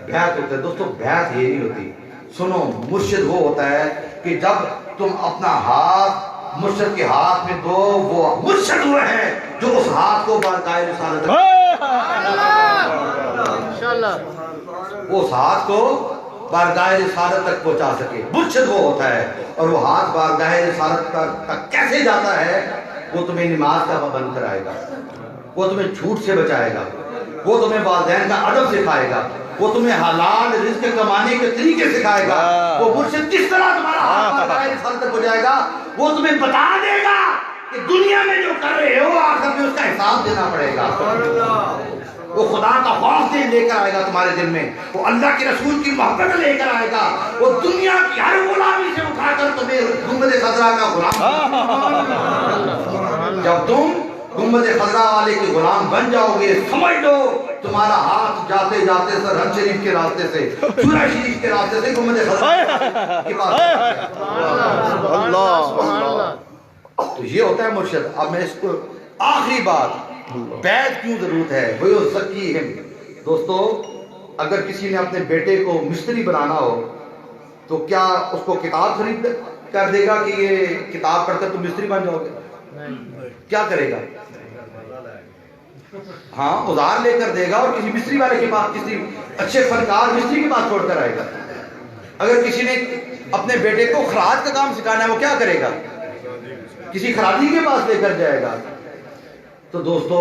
بیعت ہوتے ہیں. دوستو بیعت یہ نہیں ہوتی. سنو, مرشد وہ ہوتا ہے کہ جب تم اپنا ہاتھ مرشد کے ہاتھ میں دو, وہ مرشد ہوئے ہیں جو اس ہاتھ کو بارگاہ رسالت وہ اس ہاتھ کو بارگاہ رسالت تک پہنچا سکے. مرشد وہ ہوتا ہے, اور وہ ہاتھ بارگاہ رسالت تک کیسے جاتا ہے؟ وہ تمہیں نماز کا پابند کرائے گا, وہ تمہیں جھوٹ سے بچائے گا, وہ تمہیں والدین کا ادب سکھائے گا, وہ تمہیں حلال رزق کمانے کے طریقے سکھائے گا. وہ مرشد کس طرح تمہارا ہاتھ بارگاہ رسالت تک پہنچائے گا, وہ تمہیں بتا دے گا کہ دنیا میں جو کر رہے ہو آخر میں اس کا حساب دینا پڑے گا. وہ خدا کا خوف لے کر آئے گا تمہارے دل میں, وہ اللہ کے رسول کی محبت لے کر آئے گا, وہ دنیا کی ہر غلامی سے اٹھا کر تمہیں گنبد خضرا کا غلام. جب تم گنبد خضرا والے کے غلام بن جاؤ گے, سمجھ لو تمہارا ہاتھ جاتے جاتے سرحد شریف کے راستے سے, سورہ شریف کے راستے سے گنبد خضرا کے پاس. تو یہ ہوتا ہے مرشد. اب میں اس کو آخری بات, بیعت کیوں ضرورت ہے؟ وَيُزَكِّيهِمْ. دوستو اگر کسی نے اپنے بیٹے کو مستری بنانا ہو تو کیا اس کو کتاب خرید کر دے گا کہ یہ کتاب پڑھ کر تم مستری بن جاؤ گے؟ کیا کرے گا؟ ہاں اوزار لے کر دے گا, اور کسی مستری والے کے پاس, کسی اچھے فنکار مستری کے پاس چھوڑ کر آئے گا. اگر کسی نے اپنے بیٹے کو خراج کا کام سکھانا ہے، وہ کیا کرے گا؟ کسی خراجی کے پاس لے کر جائے گا۔ تو دوستو،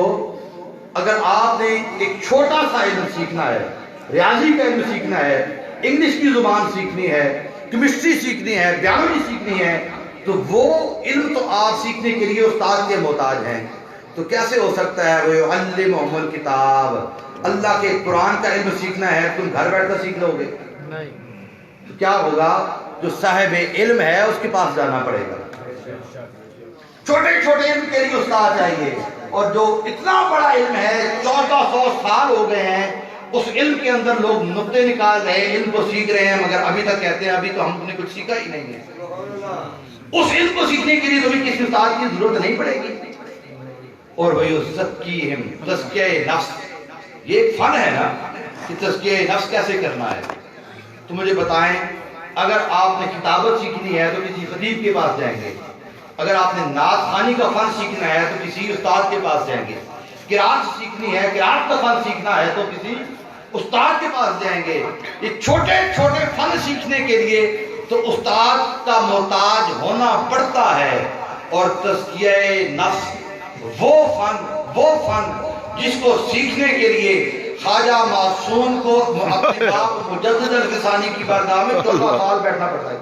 اگر آپ نے ایک چھوٹا سا علم سیکھنا ہے، ریاضی کا علم سیکھنا ہے، انگلش کی زبان سیکھنی ہے، کیمسٹری سیکھنی ہے، بیولوجی سیکھنی ہے، تو وہ علم تو آپ سیکھنے کے لیے استاد کے محتاج ہیں۔ تو کیسے ہو سکتا ہے وَيُعَلِّمُهُمُ الْكِتَابَ، اللہ کے قرآن کا علم سیکھنا ہے، تم گھر بیٹھ کر سیکھ لو گے؟ نہیں۔ تو کیا ہوگا؟ جو صاحب علم ہے اس کے پاس جانا پڑے گا۔ چھوٹے چھوٹے علم کے لیے استاد چاہیے، اور جو اتنا بڑا علم ہے 1400 سال ہو گئے ہیں اس علم کے اندر لوگ نقطے نکال رہے ہیں، علم کو سیکھ رہے ہیں، مگر ابھی تک کہتے ہیں ابھی تو ہم نے کچھ سیکھا ہی نہیں ہے۔ اس علم کو سیکھنے کے لیے تمہیں کسی استاد کی ضرورت نہیں پڑے گی۔ اور وہی زکیہم، تزکیہ نفس، یہ ایک فن ہے نا کہ تزکیہ نفس کیسے کرنا ہے۔ تو مجھے بتائیں، اگر آپ نے کتابت سیکھنی ہے تو کسی خطیب کے پاس جائیں گے، اگر آپ نے نعت خوانی کا فن سیکھنا ہے تو کسی استاد کے پاس جائیں گے، قرات سیکھنی ہے، قرات کا فن سیکھنا ہے تو کسی استاد کے پاس جائیں گے۔ یہ چھوٹے چھوٹے فن سیکھنے کے لیے تو استاد کا محتاج ہونا پڑتا ہے۔ اور تزکیہ نفس وہ فن جس کو سیکھنے کے لیے خواجہ معصوم کو اپنے باپ مجدد الفسانی کی بارگاہ میں 14 سال بیٹھنا پڑتا ہے،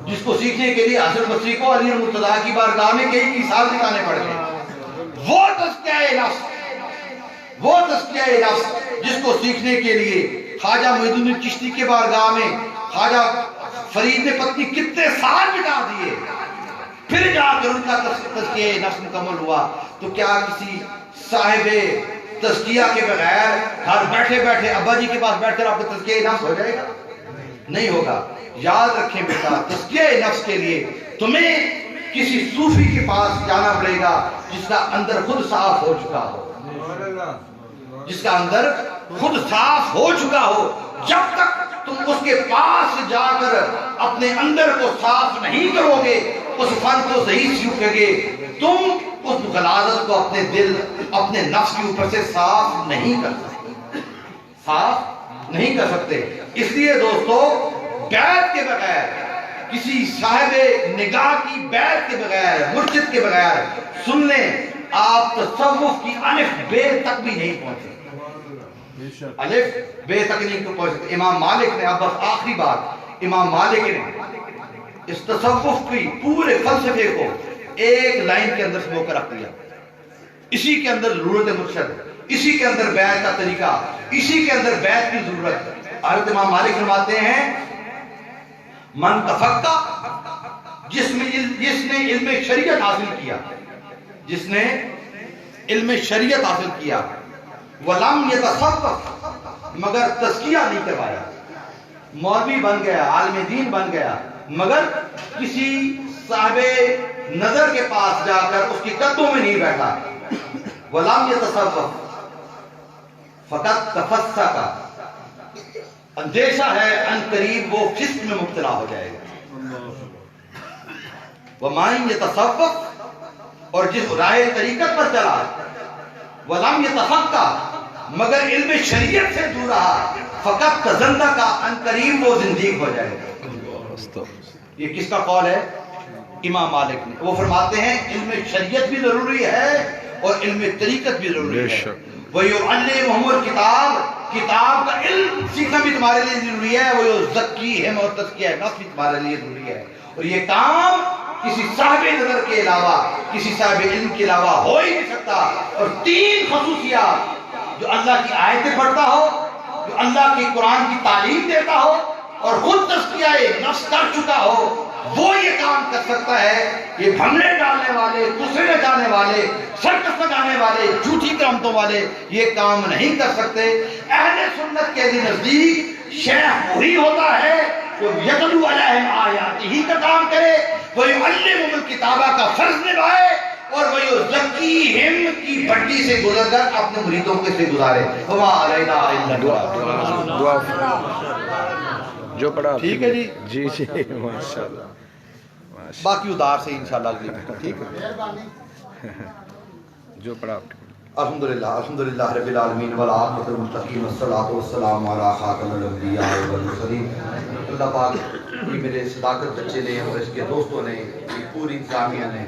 جس کو سیکھنے کے لیے حسن بصری کو علی المرتضیٰ کی بارگاہ میں کئی سال بتانے پڑ گئے۔ وہ تزکیہ نفس جس کو سیکھنے کے لیے خواجہ معین الدین چشتی کے بارگاہ میں خواجہ فرید نے پتنی کتنے سال بتا دیے، پھر جا کر ان کا تزکیہ نفس مکمل ہوا۔ تو کیا کسی صاحب تزکیہ کے بغیر گھر بیٹھے بیٹھے ابا جی کے پاس بیٹھ کر آپ کا تزکیہ نفس ہو جائے گا؟ نہیں ہوگا۔ یاد رکھیں بیٹا، تزکیہ نفس کے لیے تمہیں کسی صوفی کے پاس جانا پڑے گا جس کا اندر خود صاف ہو چکا ہو، جس کا اندر خود صاف ہو چکا ہو۔ جب تک تم اس کے پاس جا کر اپنے اندر کو صاف نہیں کرو گے، اس فن کو صحیح سیکھو گے، تم اس غلاظت کو اپنے دل، اپنے نفس کے اوپر سے صاف نہیں کر سکتے، صاف نہیں کر سکتے۔ اس لیے دوستو، بیعت کے بغیر، کسی صاحب نگاہ کی بیعت کے بغیر، مرشد کے بغیر سن لیں، آپ تصوف کی الف بے تک بھی نہیں پہنچ سکتے، الف بے تک نہیں پہنچ سکتے۔ امام مالک نے، اب بس آخری بات، امام مالک نے اس تصوف کی پورے فلسفے کو ایک لائن کے اندر سمو کر رکھ دیا۔ اسی کے اندر ضرورت مرشد، اسی کے اندر بیعت کا طریقہ، اسی کے اندر بیعت کی ضرورت۔ حضرت امام مالک فرماتے ہیں، من تفقہ، جس نے علم شریعت حاصل کیا، جس نے علم شریعت حاصل کیا، وَلَمْ يَتَصَوَّفْ، مگر تزکیہ نہیں کروایا، مولوی بن گیا، عالم دین بن گیا، مگر کسی صاحب نظر کے پاس جا کر اس کی قدموں میں نہیں بیٹھا، وَلَمْ يَتَصَوَّفْ فَقَدْ تَفَسَّقَ، اندیشہ ہے ان قریب وہ فسق میں مبتلا ہو جائے گا۔ وَمَن يَتَصَوَّفْ، اور جس راہ طریقت پر چلا، وَلَمْ يَتَفَقَّهْ، مگر علم شریعت سے دور رہا، فقط تزندق، ان قریب وہ زندیق ہو جائے گا۔ یہ کس کا قول ہے؟ امام مالک نے۔ وہ فرماتے ہیں علم شریعت بھی ضروری ہے اور علم طریقت بھی ضروری ہے۔ وَيُعَلِّمُهُمُ الْكِتَابَ، کتاب کا علم سیکھنا بھی تمہارے لیے ضروری ہے، وَيُزَكِّيهِمْ، اور تزکیہ نفس بھی تمہارے لیے ضروری ہے۔ اور یہ کام کسی صاحب نظر کے علاوہ، کسی صاحب علم کے علاوہ ہو ہی نہیں سکتا۔ اور 3 خصوصیات، جو اللہ کی آیتیں پڑھتا ہو، جو اللہ کے قرآن کی تعلیم دیتا ہو، اور خود تزکیہ نفس کر چکا ہو، وہ یہ کام کر سکتا ہے۔ یہ بھنگڑے ڈالنے والے، دوسرے جانے والے، سرکس لگانے والے، جھوٹی کرامتوں والے یہ کام نہیں کر سکتے۔ اہل سنت کے نزدیک شیخ وہی ہوتا ہے جو یتلو علیہم آیات ہی کا کام کرے، وَيُعَلِّمُهُمُ الْكِتَابَ کا فرض نبھائے، اور وَيُزَكِّيهِمْ کی بھٹی سے گزر کر اپنے مریدوں کے سے گزارے۔ وَمَا عَلَيْنَا إِلَّا الْبَلَاغُ۔ جو پڑھا ٹھیک ہے جی، جی جی، ماشاءاللہ، باقی ادار سے انشاءاللہ اگلی، ٹھیک ہے، جو پڑھا آپ نے۔ الحمدللہ رب العالمین والعاقبۃ للمتقین والصلاۃ والسلام علی خاتم الانبیاء والمرسلین۔ اللہ پاک یہ میرے صداقت بچے نے اور اس کے دوستوں نے، یہ پوری انتظامیہ نے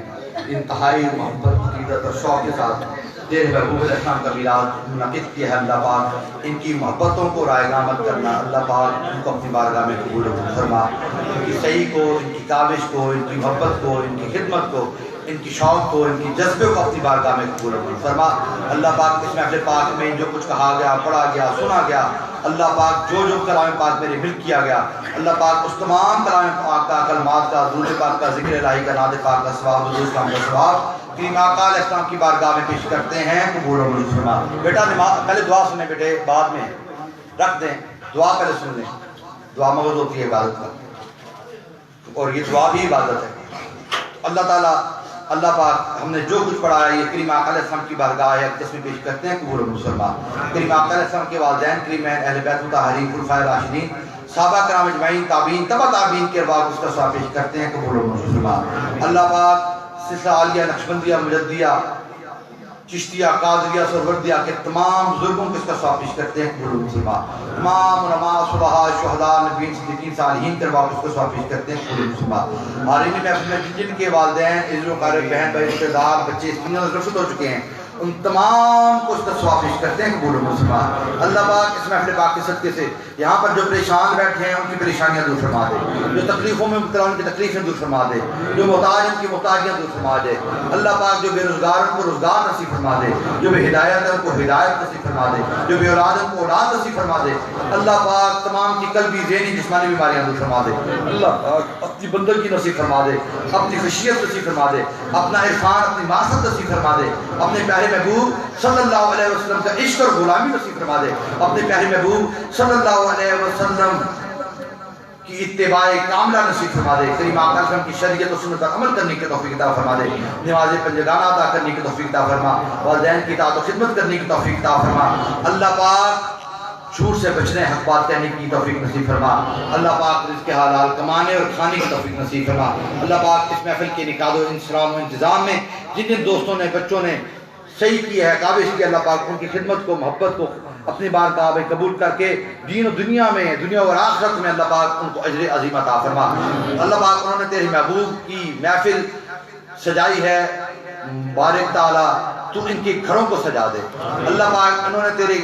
انتہائی محبت، عقیدت اور شوق کے ساتھ دیر محبوب علیہ السلام کا میلاد منعقد کیا ہے۔ اللہ پاک ان کی محبتوں کو رائے گامت کرنا، اللہ پاک ان کو اپنی بارگاہ میں قبول فرما، ان کی صحیح کو، ان کی کاوش کو، ان کی محبت کو، ان کی خدمت کو، ان کی شوق کو، ان کی جذبے کو اپنی بارگاہ میں قبول فرما۔ اللہ پاک اس محفل پاک میں جو کچھ کہا گیا، پڑھا گیا، سنا گیا، اللہ پاک جو کلام پاک میرے مل کیا گیا، اللہ پاک اس تمام کلام پاک کا، کلمات کا، درود پاک کا، ذکر الہی کا، نعت پاک کا ثواب، حضور کا ثواب کریم آقا علیہ السلام کی بارگاہ میں پیش کرتے ہیں، قبول و منظور فرما۔ بیٹا پہلے دعا سنیں بیٹے، بعد میں رکھ دیں، دعا پہلے سن لیں۔ دعا مغز ہوتی ہے عبادت کا، اور یہ دعا بھی عبادت ہے۔ اللہ تعالیٰ، اللہ پاک ہم نے جو کچھ پڑھا ہے یہ کریم آقا علیہ السلام کی بارگاہ ہے، جس میں پیش کرتے ہیں، قبول و منظور فرما۔ کریم آقا علیہ السلام کے والدین کریمین، اہل بیت مطہرین، خلفائے راشدین، صحابہ کرام اجمعین، تابعین، تبع تابعین کے بعد اس کا ثواب پیش کرتے ہیں، قبول و منظور فرما۔ اللہ پاک سلسلہ عالیہ، نقشبندیہ، مجدیہ، چشتیہ، قادریہ، سہروردیہ کے تمام بزرگوں کو اس کا ثواب پیش کرتے ہیں، قبول و منظور فرما۔ تمام علماء، صلحاء، شہداء، نبیین، صدیقین، صالحین کے بعد اس کا ثواب پیش کرتے ہیں، قبول و منظور فرما۔ حاضرین محفل میں جن کے والدین، عزیز و اقارب، بہن بھائی، رشتہ دار، بچے اس دنیا سے رخصت ہو چکے ہیں، ان تمام کو اس کا ثواب پیش کرتے ہیں، قبول و منظور فرما۔ اللہ پاک اس محفل پاک کے صدقے سے یہاں پر جو پریشان بیٹھے ہیں ان کی پریشانیاں دور فرما دے، جو تکلیفوں میں مبتلا ان کی تکلیفیں دور فرما دے، جو محتاج ان کی محتاجیاں دور فرما دے۔ اللہ پاک جو بے روزگار ان کو روزگار نصیب فرما دے، جو بے ہدایت ہے ان کو ہدایت نصیب فرما دے، جو بے اولاد ان کو اولاد نصیب فرما دے۔ اللہ پاک تمام کی قلبی، ذہنی، جسمانی بیماریاں دور فرما دے۔ اللہ پاک اپنی بندگی نصیب فرما دے، اپنی خشیت نصیب فرما دے، اپنا عرفان، اپنی معرفت نصیب فرما دے، اپنے پیارے محبوب صلی اللہ علیہ وسلم کا عشق اور غلامی نصیب فرما دے، اپنے پیارے محبوب صلی اللہ علیہ وسلم کی اتباع کاملہ نصیب فرما دے، کریم آقا علیہ السلام کی شریعت و سنت پر عمل کرنے کی توفیق عطا فرما دے، نماز پنجگانہ ادا کرنے کی توفیق عطا فرما، والدین کی اطاعت و خدمت کرنے کی توفیق عطا فرما۔ اللہ پاک جھوٹ سے بچنے، حق بات کہنے کی توفیق نصیب فرما۔ اللہ پاک رزق حلال کمانے اور کھانے کی توفیق نصیب فرما۔ اللہ پاک اس محفل کے نکات و انسرام و انتظام میں جن جن دوستوں نے، بچوں نے صحیح کی ہے، کاوش کی، اللہ پاک ان کی خدمت کو، محبت کو اپنی بارگاہ میں قبول کر کے دین و دنیا میں، دنیا اور آخرت میں اللہ پاک ان کو اجر عظیم عطا فرما۔ اللہ پاک انہوں نے تیرے محبوب کی محفل سجائی ہے، بارک تعالیٰ تو ان کے گھروں کو سجا دے۔ اللہ پاک انہوں نے تیرے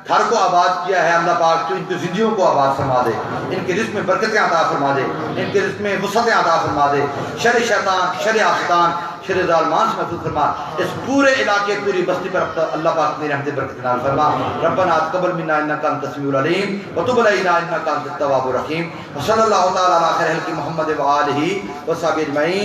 گھر کو آباد کیا ہے، اللہ پاک تو ان کی زندگیوں کو آباد فرما دے، ان کے رزق میں برکتیں عطا فرما دے، ان کے رزق میں وسعتیں عطا فرما دے، شر شیطان، شر آفتان، شر ظالمان سے محفوظ فرما۔ اس پورے علاقے، پوری بستی پر اللہ پاک اپنی رحمت برکت نازل فرما۔ ربنا تقبل منا انک انت السمیع العلیم وتب علینا انک انت التواب الرحیم۔ وصلی اللہ تعالی علی خیر خلق محمد و آلہ وصحبہ اجمعین۔